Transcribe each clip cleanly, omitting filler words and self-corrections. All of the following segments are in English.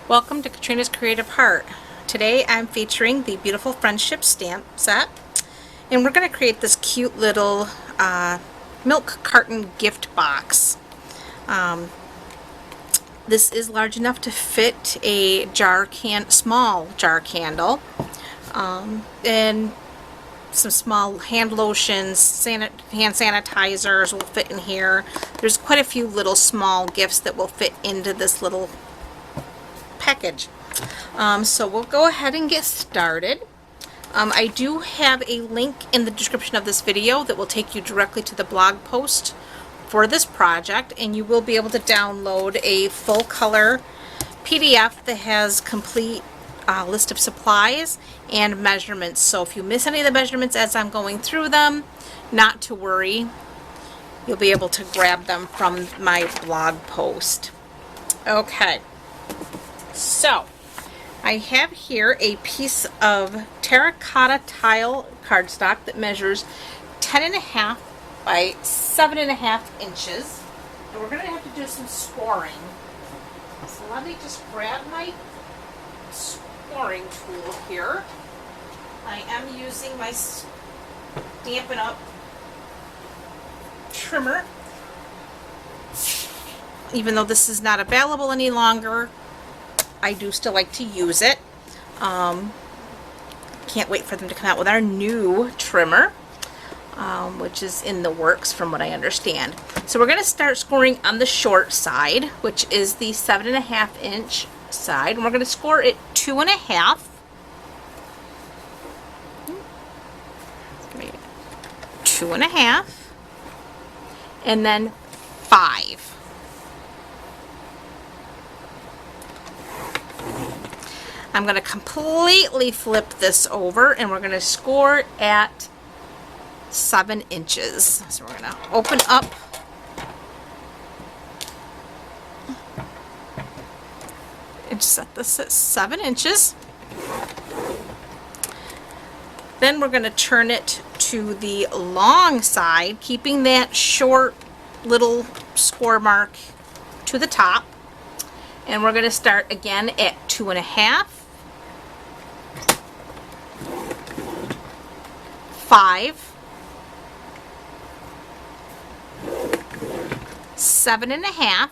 Welcome to Katrina's Creative Heart. Today I'm featuring the beautiful friendship stamp set, and we're going to create this cute little milk carton gift box. This is large enough to fit a small jar candle, and some small hand lotions, hand sanitizers will fit in here. There's quite a few little small gifts that will fit into this little package. So we'll go ahead and get started. I do have a link in the description of this video that will take you directly to the blog post for this project, and you will be able to download a full color PDF that has complete list of supplies and measurements. So if you miss any of the measurements as I'm going through them, not to worry, you'll be able to grab them from my blog post. Okay, so I have here a piece of terracotta tile cardstock that measures 10.5 by 7.5 inches, and we're going to have to do some scoring. So let me just grab my scoring tool here. I am using my Stampin Up trimmer. Even though this is not available any longer, I do still like to use it. Can't wait for them to come out with our new trimmer, which is in the works from what I understand. So we're going to start scoring on the short side, which is the 7.5 inch side, and we're going to score it 2.5. 2.5, and then 5. I'm going to completely flip this over, and we're going to score at 7 inches. So we're going to open up and set this at 7 inches. Then we're going to turn it to the long side, keeping that short little score mark to the top. And we're going to start again at 2.5, 5, 7.5,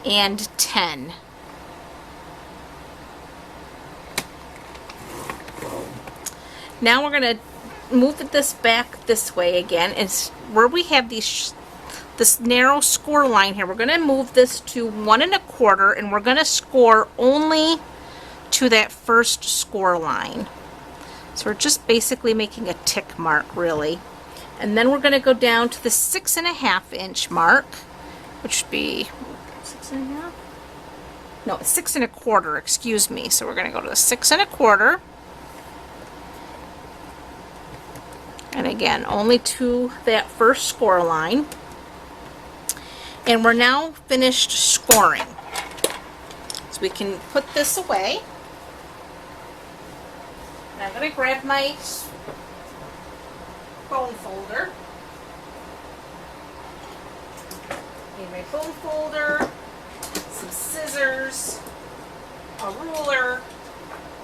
and 10. Now we're going to move this back this way again, and where we have this narrow score line here, we're going to move this to 1 1/4, and we're going to score only to that first score line. So we're just basically making a tick mark, really. And then we're going to go down to the 6.5 inch mark, which would be 6.5? No, 6 1/4, excuse me. So we're going to go to the 6 1/4. And again, only to that first score line. And we're now finished scoring. So we can put this away. And I'm going to grab my bone folder. Need my bone folder, some scissors, a ruler,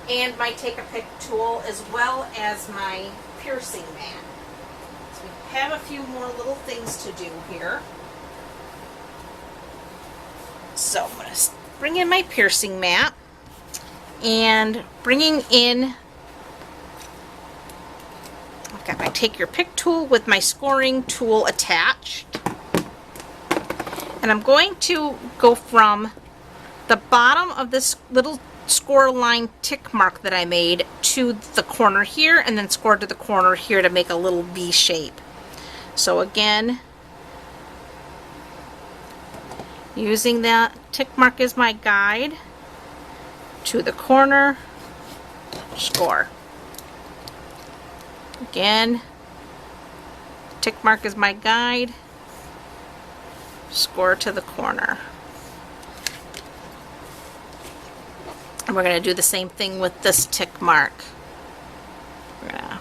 and my take-a-pick tool, as well as my piercing mat. So we have a few more little things to do here. So I'm going to bring in my piercing mat, and bringing in, I've got my take your pick tool with my scoring tool attached. And I'm going to go from the bottom of this little score line tick mark that I made to the corner here, and then score to the corner here to make a little V shape. So again, using that tick mark as my guide to the corner, score. Again, tick mark is my guide, score to the corner. And we're going to do the same thing with this tick mark. We're going to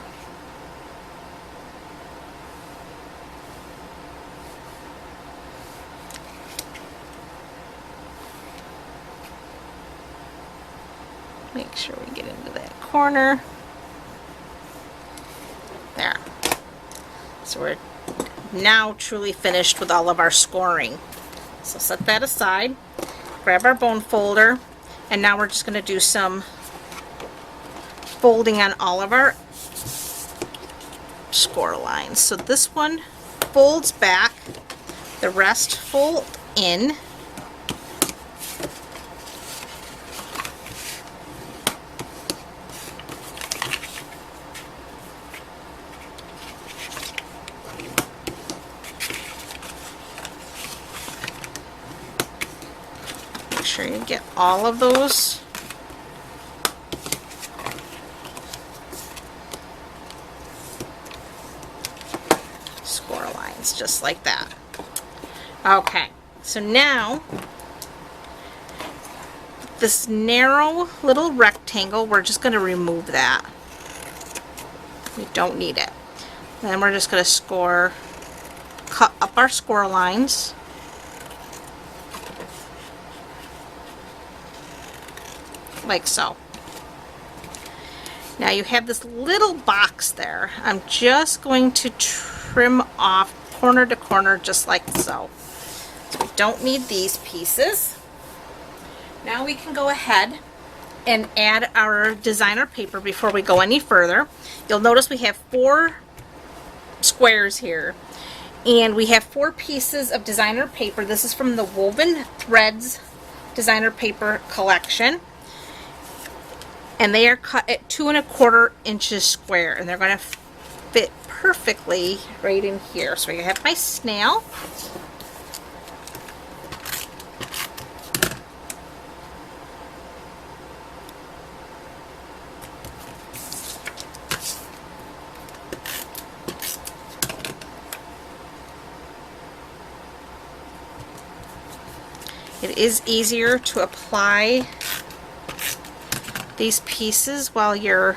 Make sure we get into that corner. There. So we're now truly finished with all of our scoring. So set that aside, grab our bone folder, and now we're just going to do some folding on all of our score lines. So this one folds back, the rest fold in. Make sure you get all of those score lines just like that. Okay, so now this narrow little rectangle, we're just going to remove that. We don't need it. Then we're just going to cut up our score lines. Like so. Now you have this little box there. I'm just going to trim off corner to corner just like so. So we don't need these pieces. Now we can go ahead and add our designer paper before we go any further. You'll notice we have 4 squares here. And we have 4 pieces of designer paper. This is from the Woven Threads designer paper collection. And they are cut at 2 1/4 inches square, and they're going to fit perfectly right in here. So I have my snail. It is easier to apply these pieces while your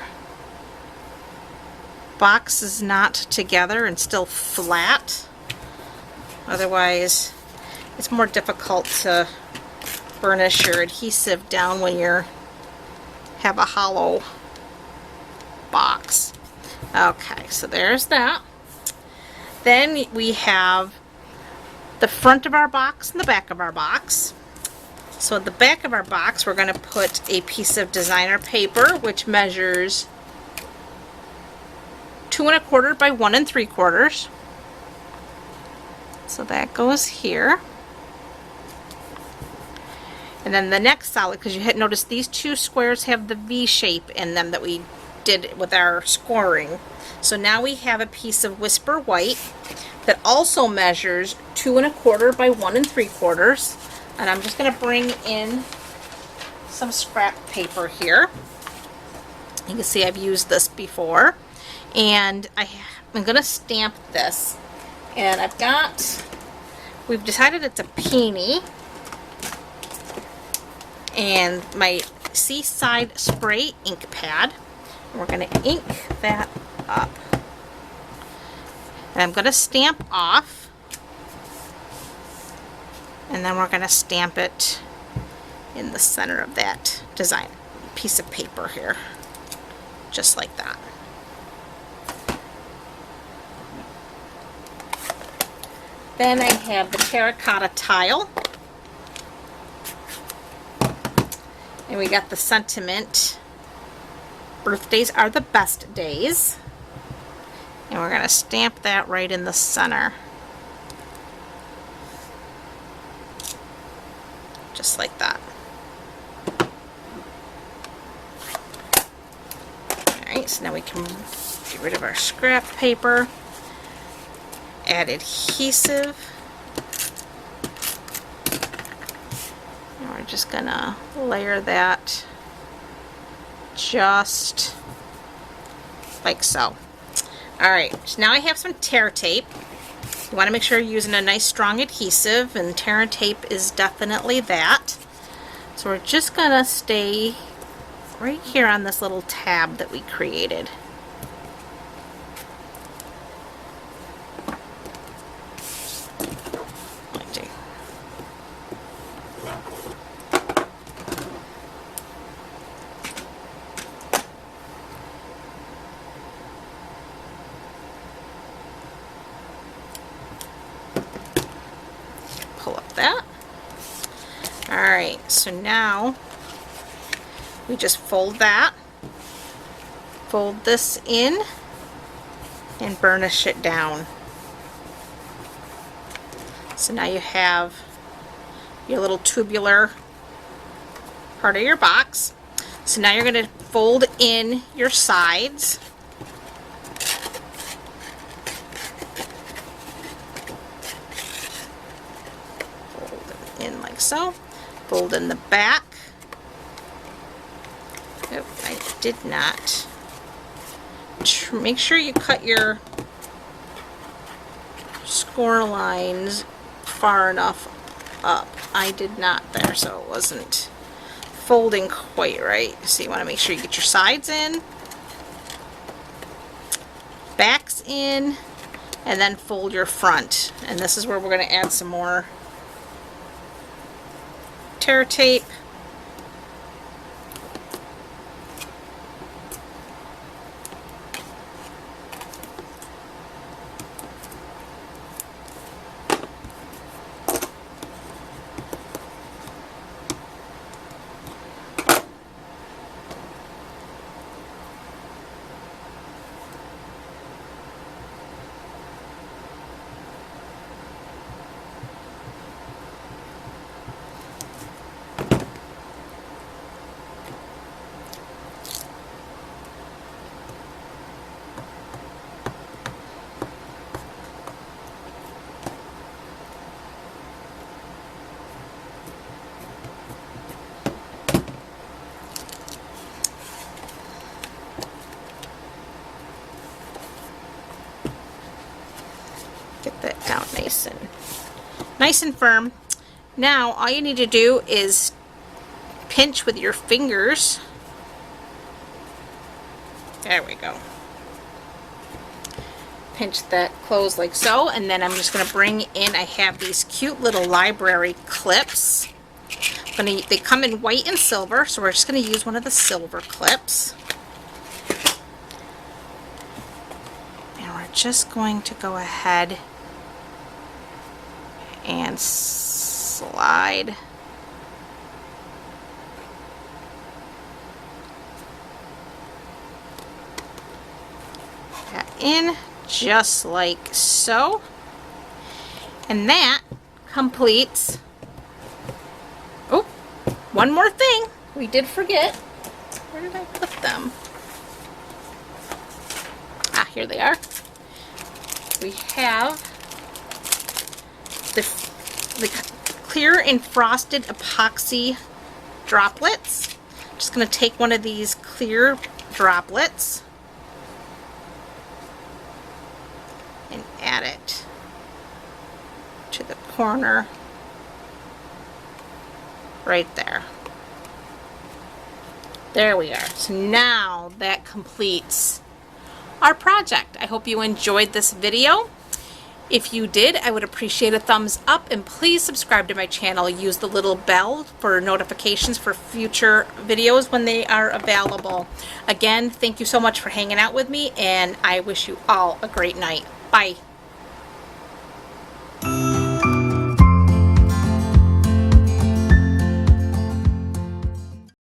box is not together and still flat. Otherwise, it's more difficult to burnish your adhesive down when you have a hollow box. Okay, so there's that. Then we have the front of our box and the back of our box. So at the back of our box, we're going to put a piece of designer paper, which measures 2 1/4 by 1 3/4. So that goes here. And then the next solid, because you had noticed these 2 squares have the V shape in them that we did with our scoring. So now we have a piece of Whisper White that also measures 2 1/4 by 1 3/4. And I'm just going to bring in some scrap paper here. You can see I've used this before. And I'm going to stamp this. And we've decided it's a peony. And my Seaside Spray ink pad. And we're going to ink that up. And I'm going to stamp off. And then we're going to stamp it in the center of that design piece of paper here. Just like that. Then I have the terracotta tile. And we got the sentiment, birthdays are the best days. And we're going to stamp that right in the center. Just like that. Alright, so now we can get rid of our scrap paper, add adhesive, and we're just gonna layer that just like so. Alright, so now I have some tear tape. You want to make sure you're using a nice strong adhesive, and tear and tape is definitely that. So we're just going to stay right here on this little tab that we created. that. Alright, so now we just fold that, fold this in, and burnish it down. So now you have your little tubular part of your box. So now you're going to fold in your sides. Fold it in like so. Fold in the back. Oh, I did not. Make sure you cut your score lines far enough up. I did not there, so it wasn't folding quite right. So you want to make sure you get your sides in, backs in, and then fold your front. And this is where we're going to add some more tear tape. Get that down nice and firm. Now all you need to do is pinch with your fingers. There we go. Pinch that closed like so, and then I'm just going to bring in, I have these cute little library clips. They come in white and silver, so we're just going to use one of the silver clips. And we're just going to go ahead and slide that in just like so. And that completes, oh, one more thing we did forget. Where did I put them? Ah, here they are. We have the clear and frosted epoxy droplets. I'm just going to take one of these clear droplets and add it to the corner right there. There we are. So now that completes our project. I hope you enjoyed this video. If you did, I would appreciate a thumbs up, and please subscribe to my channel. Use the little bell for notifications for future videos when they are available. Again, thank you so much for hanging out with me, and I wish you all a great night. Bye.